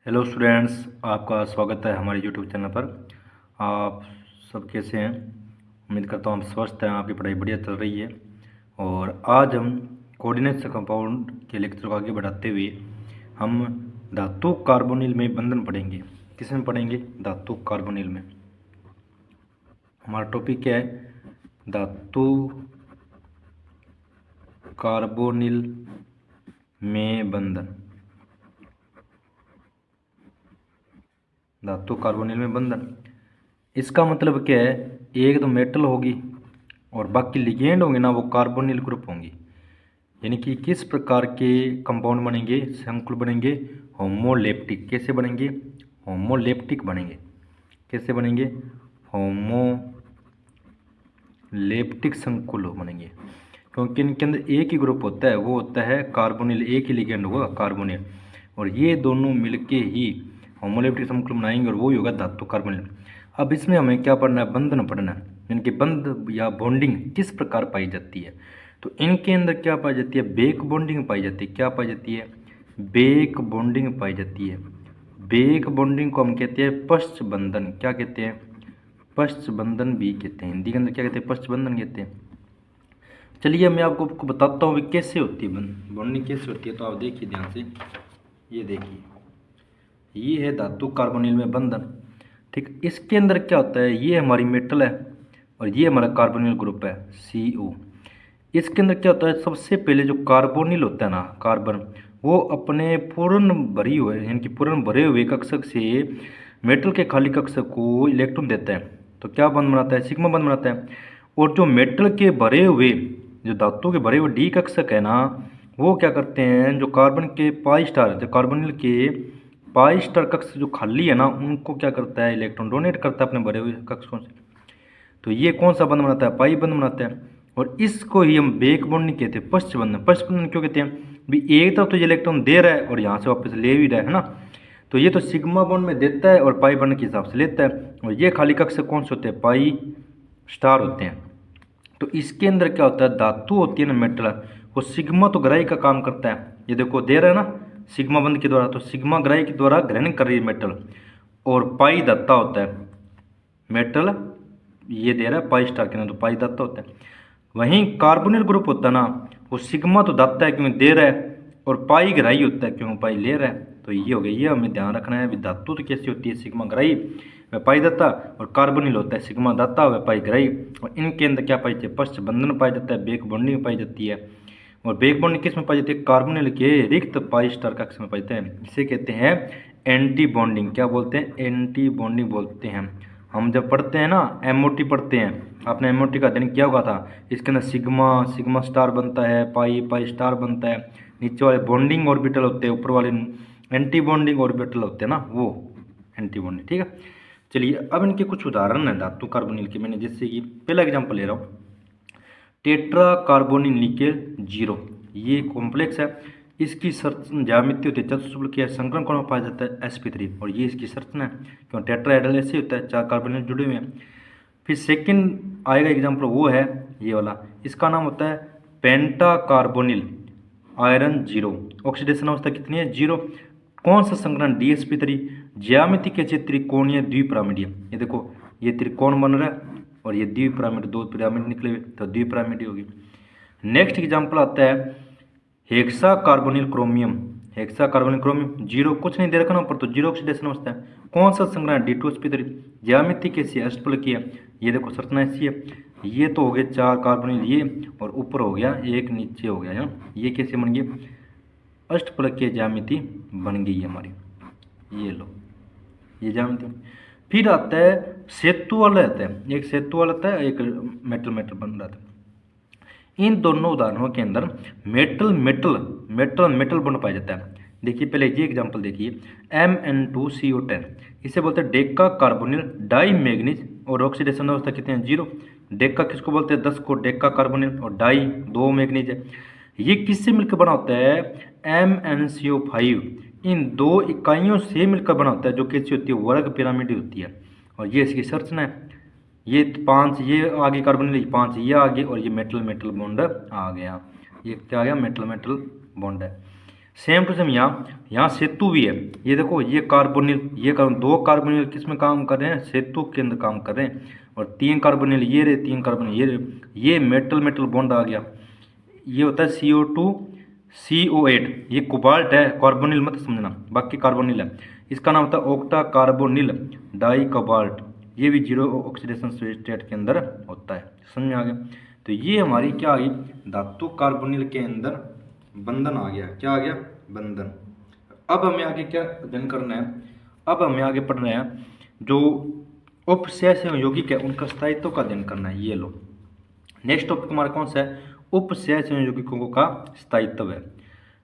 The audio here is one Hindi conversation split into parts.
हेलो स्टूडेंट्स, आपका स्वागत है हमारे यूट्यूब चैनल पर। आप सब कैसे हैं? उम्मीद करता हूँ आप स्वस्थ हैं, आपकी पढ़ाई बढ़िया चल रही है। और आज हम कोऑर्डिनेट्स कंपाउंड के लेक्चर को आगे बढ़ाते हुए हम धातु कार्बोनिल में बंधन पढ़ेंगे। किस में पढ़ेंगे? धातु कार्बोनिल में। हमारा टॉपिक क्या है? धातु कार्बोनिल में बंधन। धातु कार्बोनिल में बंधन, इसका मतलब क्या है? एक तो मेटल होगी और बाकी लिगेंड होंगे ना, वो कार्बोनिल ग्रुप होंगी। यानी कि किस प्रकार के कंपाउंड बनेंगे? संकुल बनेंगे होमोलेप्टिक। कैसे बनेंगे? होमोलेप्टिक बनेंगे। कैसे बनेंगे? होमोलेप्टिक संकुल बनेंगे, क्योंकि इनके अंदर एक ही ग्रुप होता है, वो होता है कार्बोनिल। एक ही लिगेंड होगा कार्बोनिल, और ये दोनों मिलके ही होमोलेप्टिक संकुल बनाएंगे और वो ही होगा धातु कार्बोनिल। अब इसमें हमें क्या पढ़ना है? बंधन पढ़ना है। इनके बंध या बॉन्डिंग किस प्रकार पाई जाती है। तो इनके अंदर क्या पाई जाती है? बेक बॉन्डिंग पाई जाती है। क्या पाई जाती है? बेक बॉन्डिंग पाई जाती है। बेक बॉन्डिंग को हम कहते हैं पश्च बंधन। क्या कहते हैं? पश्च बंधन भी कहते हैं। हिंदी के अंदर क्या कहते हैं? पश्च बंधन कहते हैं। चलिए मैं आपको बताता हूँ कैसे होती है बॉन्डिंग, कैसे होती है। तो आप देखिए ध्यान से, ये देखिए, ये है धातु कार्बोनिल में बंधन। ठीक, इसके अंदर क्या होता है? ये हमारी मेटल है और ये हमारा कार्बोनिल ग्रुप है CO। इसके अंदर क्या होता है? सबसे पहले जो कार्बोनिल होता है ना, कार्बन, वो अपने पूर्ण भरी हुए यानी कि पूर्ण भरे हुए कक्षक से मेटल के खाली कक्षक को इलेक्ट्रॉन देता है। तो क्या बंध बनाता है? सिग्मा बंध बनाता है। और जो मेटल के भरे हुए, जो धातु के भरे हुए डी कक्षक है ना, वो क्या करते हैं? जो कार्बन के पाई स्टार, जो कार्बोनिल के पाई स्टार कक्ष जो खाली है ना, उनको क्या करता है? इलेक्ट्रॉन डोनेट करता है अपने भरे हुए कक्षकों से। तो ये कौन सा बंध बनाता है? पाई बंध बनाता है। और इसको ही हम बेक बॉन्डिंग कहते हैं, पश्च बंधन। पश्च बंधन क्यों कहते हैं? भी एक तरफ तो ये इलेक्ट्रॉन दे रहा है और यहाँ से वापस ले भी रहा है ना, तो ये तो सिग्मा बॉन्ड में देता है और पाई बॉन्ड के हिसाब से लेता है। और ये खाली कक्षक कौन से होते हैं? पाई स्टार होते हैं। तो इसके अंदर क्या होता है? धातु होती है ना, मेटल, वो सिग्मा तो ग्राही का काम करता है। ये देखो दे रहा है ना सिग्मा बंध के द्वारा, तो सिग्मा ग्राही के द्वारा ग्रहण कर रही है मेटल। और पाई दत्ता होता है मेटल, ये दे रहा है पाई स्टार के अंदर, तो पाई दत्ता होता है। वहीं कार्बोनिल ग्रुप होता है ना, वो सिग्मा तो दत्ता है क्योंकि दे रहा है, और पाई ग्राही होता है क्योंकि पाई ले रहा है। तो ये हो गया, ये हमें ध्यान रखना है। धातु तो कैसी होती है? सिग्मा ग्राही व पाई दत्ता, और कार्बोनिल होता है सिग्मा दत्ता व पाई ग्राही। और इनके अंदर क्या पाई जाती है? पश्च बंधन पाई जाता है, बेक बॉन्डिंग पाई जाती है। और बेक बॉन्डिंग किस में पाई जाती है? कार्बोनिल के रिक्त पाई स्टार कक्ष में पाई जाते हैं। इसे कहते हैं एंटी बॉन्डिंग। क्या बोलते हैं? एंटी बॉन्डिंग बोलते हैं। हम जब पढ़ते हैं ना, MOT पढ़ते हैं, आपने MOT का अध्ययन किया होगा था। इसके अंदर सिग्मा, सिग्मा स्टार बनता है, पाई, पाई स्टार बनता है। नीचे वाले बॉन्डिंग ऑर्बिटल होते हैं, ऊपर वाले एंटी बॉन्डिंग ऑर्बिटल होते हैं ना, वो एंटी बॉन्डिंग। ठीक है, चलिए अब इनके कुछ उदाहरण है धातु कार्बोनिल के। मैंने जैसे कि पहला एग्जाम्पल ले रहा हूँ, टेट्रा कार्बोनिल निकेल 0। ये कॉम्प्लेक्स है। इसकी ज्यामिति होती है चतुष्फलक की, संकरण कोण में पाया जाता है sp3, और ये इसकी संरचना है। क्यों? टेट्राहेड्रल ऐसे होता है, 4 कार्बोनिल जुड़े हुए हैं। फिर सेकंड आएगा एग्जाम्पल, वो है ये वाला। इसका नाम होता है पेंटा कार्बोनिल आयरन 0। ऑक्सीडेशन अवस्था कितनी है? 0। कौन सा संकरण? DsP3। ज्यामिति कैसे? त्रिकोणीय द्विपिरामिडीय। ये देखो, ये त्रिकोण बन रहा है और ये द्विपिरामिड, 2 पिरामिड निकले हुए, तो द्विपिरामिड होगी। नेक्स्ट एग्जाम्पल आता है hexa carbonyl chromium. Hexa carbonyl chromium 0, कुछ नहीं दे रखा ना ऊपर, तो 0 ऑक्सीडेशन अवस्था है। कौन सा संग्रह? D2sp3। ज्यामिति कैसी है? अष्टफलकीय है। ये देखो संरचना ऐसी है। ये तो हो गए 4 कार्बोनिल, ये और ऊपर हो गया एक, नीचे हो गया है। ये कैसे बन गए? अष्टफलकीय ज्यामिति बन गई हमारी। ये लो, ये ज्यामिति। फिर आता है सेतु वाला, आता है एक सेतु वाला, आता है एक मेटल मेटल बन रहा था। इन दोनों उदाहरणों के अंदर metal metal metal metal bond पाया जाता है। देखिए पहले ये एग्जांपल देखिए, Mn2CO10, इसे बोलते हैं डेका कार्बोनिल डाई मैग्नीज, और ऑक्सीडेशन अवस्था कितने हैं? 0। डेका किसको बोलते हैं? 10 को डेका कार्बोनिल, और डाई 2 मैग्नीज है। ये किससे मिलकर बना होता है? MnCO5। इन 2 इकाइयों से मिलकर बना होता है, जो कैसी होती है? वर्ग पिरामिड होती है। और ये इसकी संरचना है। ये 5, ये आगे कार्बोनिल, 5 ये आगे, और ये मेटल मेटल बॉन्ड आ गया। ये क्या आ गया? मेटल मेटल बॉन्ड है। सेम टू सेम यहाँ सेतु भी है। ये देखो ये कार्बोनिल, ये दो कार्बोनिल किस में काम कर रहे हैं, सेतु के अंदर काम कर रहे हैं। और 3 कार्बोनिल ये रहे, 3 कार्बोनिल ये रहे, ये मेटल मेटल बॉन्ड आ गया। ये होता है CO2 CO8, ये कोबाल्ट है, कार्बोनिल मत समझना, बाकी कार्बोनिल है। इसका नाम होता है ऑक्टा कार्बोनिल डाई कोबाल्ट। ये भी जीरो ऑक्सीडेशन स्टेट के अंदर होता है। समझ में आ गया। तो ये हमारी क्या आ गई, धातु कार्बोनिल के अंदर बंधन आ गया। क्या आ गया, बंधन। अब हमें आगे क्या अध्ययन करना है, अब हमें आगे पढ़ना है जो उपसहसंयोगी यौगिक है उनका स्थायित्व का अध्ययन करना है। ये लो नेक्स्ट टॉपिक हमारा कौन सा है, उपसहसंयोगी यौगिकों का स्थायित्व है।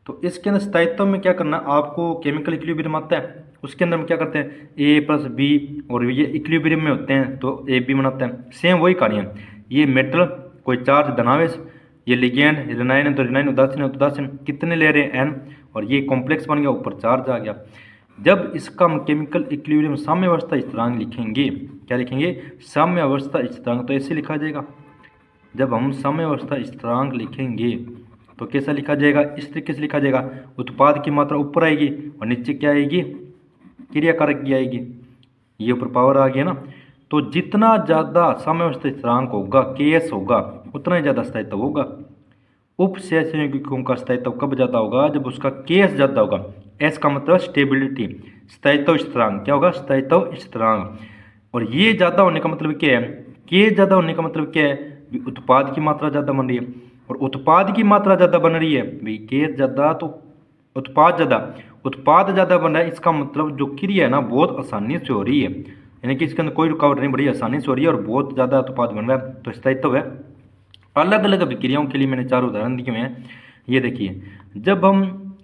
तो इसके अंदर स्थायित्व में क्या करना, आपको केमिकल इक्विलिब्रियम आता है, उसके अंदर हम क्या करते हैं A+B और ये इक्विलिब्रियम में होते हैं तो AB बनाते हैं। सेम वही कहानी है, ये मेटल कोई चार्ज धनावेश, ये लिगेंड रेनाइन है तो रेनाइन, उदासीन है तो उदासीन, कितने ले रहे हैं N, और ये कॉम्प्लेक्स बन गया, ऊपर चार्ज आ गया। जब इसका हम केमिकल इक्विलिब्रियम साम्यावस्था स्थिरांक लिखेंगे, क्या लिखेंगे, साम्यावस्था स्थिरांक, तो ऐसे लिखा जाएगा। जब हम साम्यावस्था स्थिरांक लिखेंगे तो कैसा लिखा जाएगा, इस तरीके से लिखा जाएगा, उत्पाद की मात्रा ऊपर आएगी और नीचे क्या आएगी, क्रिया कारक की आएगी, ये ऊपर पावर आ गया ना। तो जितना ज़्यादा साम्यावस्था स्थिरांक होगा, Ks होगा, उतना ही ज़्यादा स्थायित्व होगा। उपसहसंयोगी यौगिकों का स्थायित्व कब ज़्यादा होगा, जब उसका Ks ज़्यादा होगा। S का मतलब स्टेबिलिटी, स्थायित्व स्थिरांक क्या होगा, स्थायित्व स्थिरांक। और ये ज़्यादा होने का मतलब क्या है, K ज़्यादा होने का मतलब क्या है, उत्पाद की मात्रा ज़्यादा बन रही है, और उत्पाद की मात्रा ज़्यादा बन रही है भाई, K ज़्यादा तो उत्पाद ज़्यादा, उत्पाद ज़्यादा बन रहा है, इसका मतलब जो क्रिया है ना बहुत आसानी से हो रही है, यानी कि इसके अंदर कोई रुकावट नहीं, बड़ी आसानी से हो रही है और बहुत ज़्यादा उत्पाद बन रहा है, तो स्थायित्व है। अलग अलग अभिक्रियाओं के लिए मैंने 4 उदाहरण दिए हुए हैं। ये देखिए, जब हम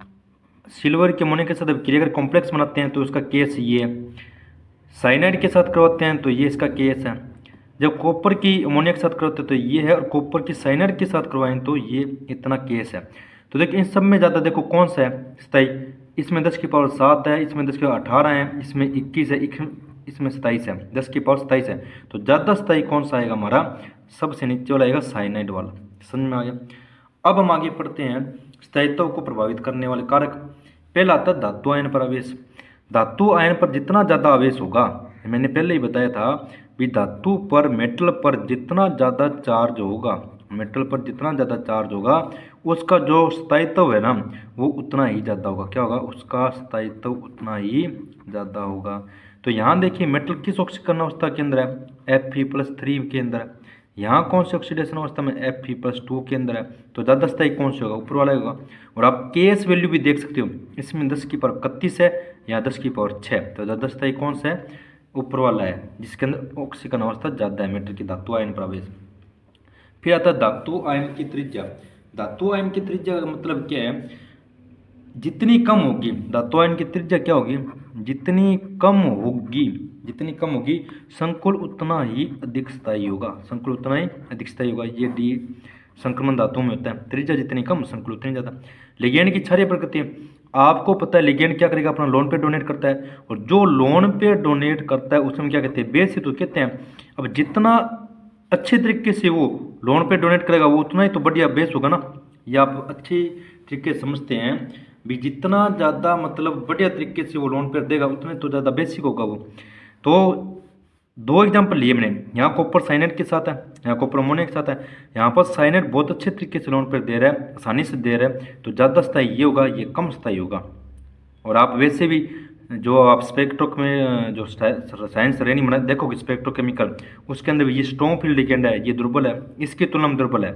सिल्वर के अमोनिया के साथ अभिक्रिया अगर कॉम्प्लेक्स बनाते हैं तो उसका केस ये है, साइनाइड के साथ करवाते हैं तो ये इसका केस है, जब कॉपर की अमोनिया के साथ करवाते हैं तो ये है, और कॉपर की साइनाइड के साथ करवाएं तो ये इतना केस है। तो देखिए इन सब में ज़्यादा देखो कौन सा है स्थायी, इसमें 10 की पावर 7 है, इसमें 10 की पावर 18 है, इसमें 21 है, इसमें 27 है, 10 की पावर 27 है। तो ज़्यादा स्थायी कौन सा आएगा हमारा, सबसे नीचे वाला आएगा साइनाइड वाला। समझ में आ गया। अब हम आगे पढ़ते हैं स्थायित्व को प्रभावित करने वाले कारक। पहला आता है धातु आयन पर आवेश। धातु आयन पर जितना ज़्यादा आवेश होगा, मैंने पहले ही बताया था भी धातु पर मेटल पर जितना ज़्यादा चार्ज होगा, मेटल पर जितना ज़्यादा चार्ज होगा उसका जो स्थायित्व है ना वो उतना ही ज़्यादा होगा। क्या होगा, उसका स्थायित्व उतना ही ज़्यादा होगा। तो यहाँ देखिए मेटल किस ऑक्सीकरण अवस्था के अंदर है, Fe+3 के अंदर है। यहाँ कौन सी ऑक्सीडेशन अवस्था में, Fe+2 के अंदर है। तो ज़्यादा स्थायी कौन सा होगा, ऊपर वाला होगा। और आप Ks वैल्यू भी देख सकते हो, इसमें 10 की पावर 31 है, यहाँ 10 की पावर 6। तो ज़्यादा स्थायी कौन सा है, ऊपर वाला है, जिसके अंदर ऑक्सीकरण अवस्था ज़्यादा है मेटल की, धातु आयन प्रवेश। फिर आता है धातु आयन की त्रिज्या। धातु आयन की त्रिज्या का मतलब क्या है, जितनी कम होगी धातु आयन की त्रिज्या क्या होगी, जितनी कम होगी संकुल उतना ही अधिक स्थायी होगा, संकुल उतना ही अधिक स्थायी होगा। ये डी संक्रमण धातुओं में होता है, त्रिज्या जितनी कम संकुल उतनी ज़्यादा। लिगेंड की क्षारीय प्रकृति, आपको पता है लिगेंड क्या करेगा, अपना लोन पे डोनेट करता है, और जो लोन पे डोनेट करता है उसमें क्या कहते हैं, बेस तो कहते हैं। अब जितना अच्छे तरीके से वो लोन पे डोनेट करेगा वो उतना ही तो बढ़िया बेस होगा ना, ये आप अच्छी तरीके से समझते हैं भी, जितना ज़्यादा मतलब बढ़िया तरीके से वो लोन पे देगा उतने तो ज़्यादा बेसिक होगा वो। तो 2 एग्जाम्पल लिए मैंने, यहाँ कॉपर साइनाइड के साथ है, यहाँ कॉपर अमोनिया के साथ है। यहाँ पर साइनाइड बहुत अच्छे तरीके से लोन पे दे रहा है, आसानी से दे रहा है, तो ज़्यादा स्थायी ये होगा, ये कम स्थायी होगा। और आप वैसे भी जो आप स्पेक्ट्रो में जो साइंस श्रेणी बना देखोगे स्पेक्ट्रोकेमिकल, उसके अंदर भी ये स्ट्रॉन्ग फील्ड लिगेंड है, ये दुर्बल है, इसकी तुलना में दुर्बल है,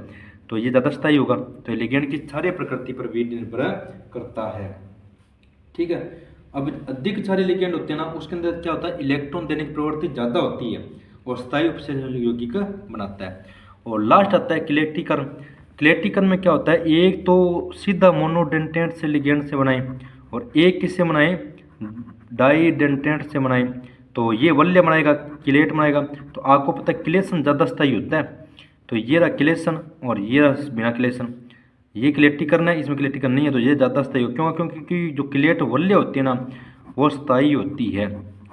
तो ये ज़्यादा स्थायी होगा। तो लिगेंड की क्षारीय प्रकृति पर भी निर्भर करता है। ठीक है। अब अधिक क्षारीय लिगेंड होते हैं ना, उसके अंदर क्या होता है, इलेक्ट्रॉन देने की प्रवृत्ति ज़्यादा होती है और स्थायी उपसहसंयोगी यौगिक बनाता है। और लास्ट आता है क्लेटीकरण। क्लेटीकरण में क्या होता है, एक तो सीधा मोनोडेंटेट से लिगेंड से बनाए और एक किससे बनाए, डाईडेंटेट से बनाए, तो ये वल्य बनाएगा, किलेट बनाएगा। तो आपको पता है किलेशन ज़्यादा स्थायी होता है, तो ये रहा किलेशन और ये रहा बिना किलेशन। ये क्लेटीकरण है, इसमें क्लेटीकरण नहीं है, तो ये ज़्यादा स्थायी हो, क्यों, क्योंकि जो क्लेट वल्य होती है ना वो स्थायी होती है,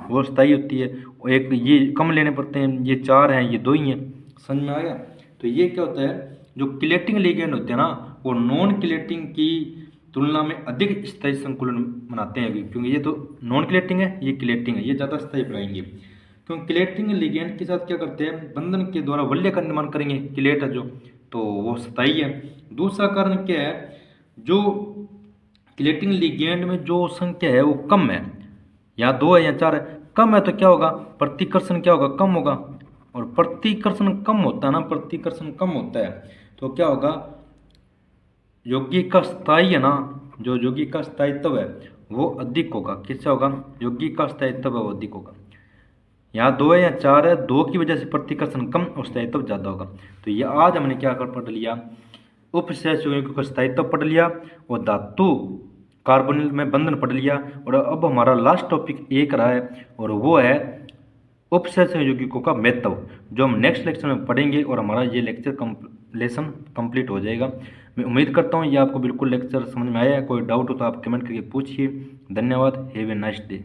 वो स्थायी होती है। और एक ये कम लेने पड़ते हैं, ये 4 हैं, ये 2 ही हैं। समझ में आ गया। तो ये क्या होता है, जो क्लेटिंग लिगेंड होते हैं ना वो नॉन क्लेटिंग की तुलना में अधिक स्थायी संकुलन बनाते हैं अभी, क्योंकि ये तो नॉन क्लेटिंग है, ये क्लेटिंग है, ये ज़्यादा स्थायी बनाएंगे। क्योंकि क्लेटिंग लिगेंड के साथ क्या करते हैं, बंधन के द्वारा वलय का निर्माण करेंगे, क्लेट है जो, तो वो स्थायी है। दूसरा कारण क्या है, जो क्लेटिंग लिगेंड में जो संख्या है वो कम है, या 2 है या 4 है, कम है तो क्या होगा, प्रतिकर्षण क्या होगा, कम होगा। और प्रतिकर्षण कम होता है ना, प्रतिकर्षण कम होता है तो क्या होगा, यौगिक का स्थायी है ना, जो यौगिक का स्थायित्व है वो अधिक होगा। किससे होगा, यौगिक का स्थायित्व है वो अधिक होगा। यहाँ 2 है या 4 है, 2 की वजह से प्रतिकर्षण कम और स्थायित्व ज़्यादा होगा। तो ये आज हमने क्या कर पढ़ लिया, उपसहज यौगिकों का स्थायित्व पढ़ लिया और धातु कार्बोनिल में बंधन पढ़ लिया। और अब हमारा लास्ट टॉपिक एक रहा है और वो है उपसहज यौगिकों का महत्व, जो हम नेक्स्ट लेक्चर में पढ़ेंगे और हमारा ये लेक्चर लेसन कंप्लीट हो जाएगा। मैं उम्मीद करता हूँ ये आपको बिल्कुल लेक्चर समझ में आया है। कोई डाउट हो तो आप कमेंट करके पूछिए। धन्यवाद। Have a nice day.